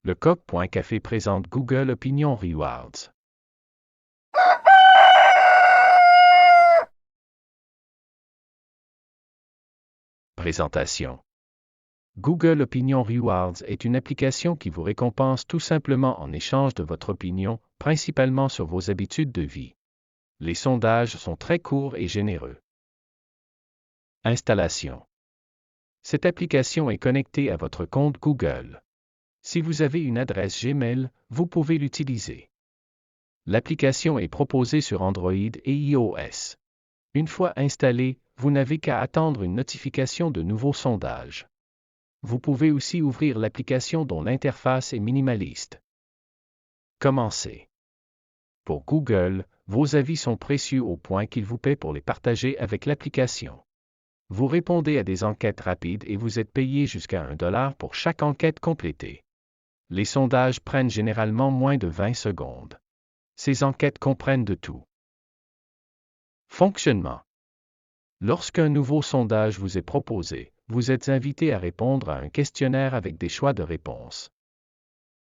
Le Coq.café présente Google Opinion Rewards. Présentation. Google Opinion Rewards est une application qui vous récompense tout simplement en échange de votre opinion, principalement sur vos habitudes de vie. Les sondages sont très courts et généreux. Installation. Cette application est connectée à votre compte Google. Si vous avez une adresse Gmail, vous pouvez l'utiliser. L'application est proposée sur Android et iOS. Une fois installée, vous n'avez qu'à attendre une notification de nouveaux sondages. Vous pouvez aussi ouvrir l'application dont l'interface est minimaliste. Commencez. Pour Google, vos avis sont précieux au point qu'il vous paie pour les partager avec l'application. Vous répondez à des enquêtes rapides et vous êtes payé jusqu'à $1 pour chaque enquête complétée. Les sondages prennent généralement moins de 20 secondes. Ces enquêtes comprennent de tout. Fonctionnement. Lorsqu'un nouveau sondage vous est proposé, vous êtes invité à répondre à un questionnaire avec des choix de réponses.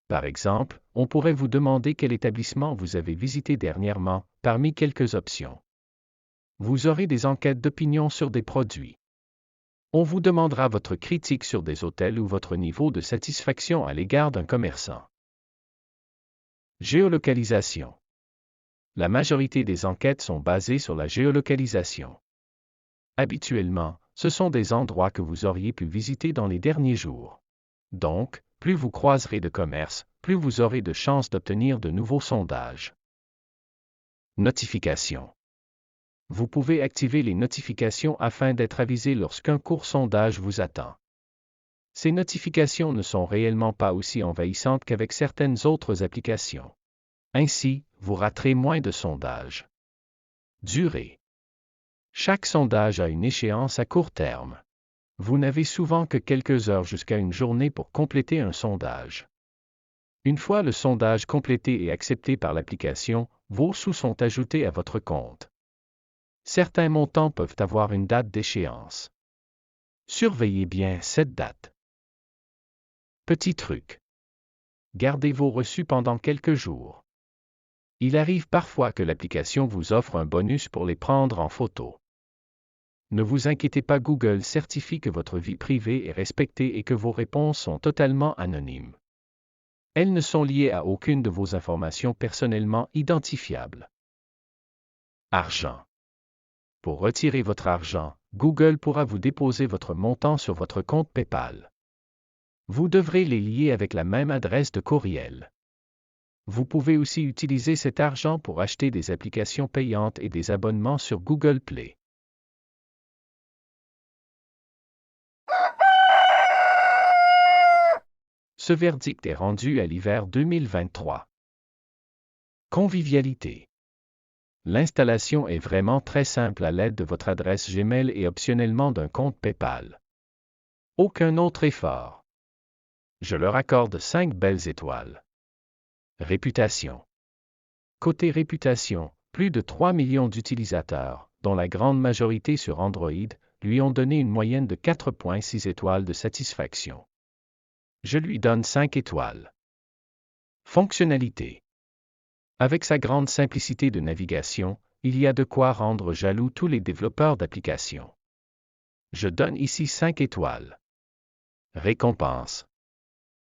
Par exemple, on pourrait vous demander quel établissement vous avez visité dernièrement, parmi quelques options. Vous aurez des enquêtes d'opinion sur des produits. On vous demandera votre critique sur des hôtels ou votre niveau de satisfaction à l'égard d'un commerçant. Géolocalisation. La majorité des enquêtes sont basées sur la géolocalisation. Habituellement, ce sont des endroits que vous auriez pu visiter dans les derniers jours. Donc, plus vous croiserez de commerces, plus vous aurez de chances d'obtenir de nouveaux sondages. Notifications. Vous pouvez activer les notifications afin d'être avisé lorsqu'un court sondage vous attend. Ces notifications ne sont réellement pas aussi envahissantes qu'avec certaines autres applications. Ainsi, vous raterez moins de sondages. Durée. Chaque sondage a une échéance à court terme. Vous n'avez souvent que quelques heures jusqu'à une journée pour compléter un sondage. Une fois le sondage complété et accepté par l'application, vos sous sont ajoutés à votre compte. Certains montants peuvent avoir une date d'échéance. Surveillez bien cette date. Petit truc. Gardez vos reçus pendant quelques jours. Il arrive parfois que l'application vous offre un bonus pour les prendre en photo. Ne vous inquiétez pas, Google certifie que votre vie privée est respectée et que vos réponses sont totalement anonymes. Elles ne sont liées à aucune de vos informations personnellement identifiables. Argent. Pour retirer votre argent, Google pourra vous déposer votre montant sur votre compte PayPal. Vous devrez les lier avec la même adresse de courriel. Vous pouvez aussi utiliser cet argent pour acheter des applications payantes et des abonnements sur Google Play. Ce verdict est rendu à l'hiver 2023. Convivialité. L'installation est vraiment très simple à l'aide de votre adresse Gmail et optionnellement d'un compte PayPal. Aucun autre effort. Je leur accorde 5 belles étoiles. Réputation. Côté réputation, plus de 3 millions d'utilisateurs, dont la grande majorité sur Android, lui ont donné une moyenne de 4,6 étoiles de satisfaction. Je lui donne 5 étoiles. Fonctionnalité. Avec sa grande simplicité de navigation, il y a de quoi rendre jaloux tous les développeurs d'applications. Je donne ici 5 étoiles. Récompense.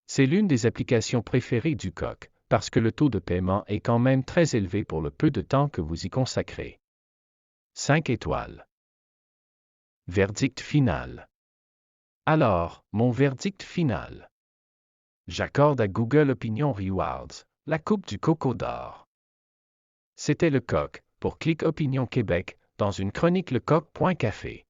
C'est l'une des applications préférées du Coq, parce que le taux de paiement est quand même très élevé pour le peu de temps que vous y consacrez. 5 étoiles. Verdict final. Alors, mon verdict final. J'accorde à Google Opinion Rewards la coupe du Coco d'or. C'était le Coq, pour Clic Opinion Québec, dans une chronique lecoq.café.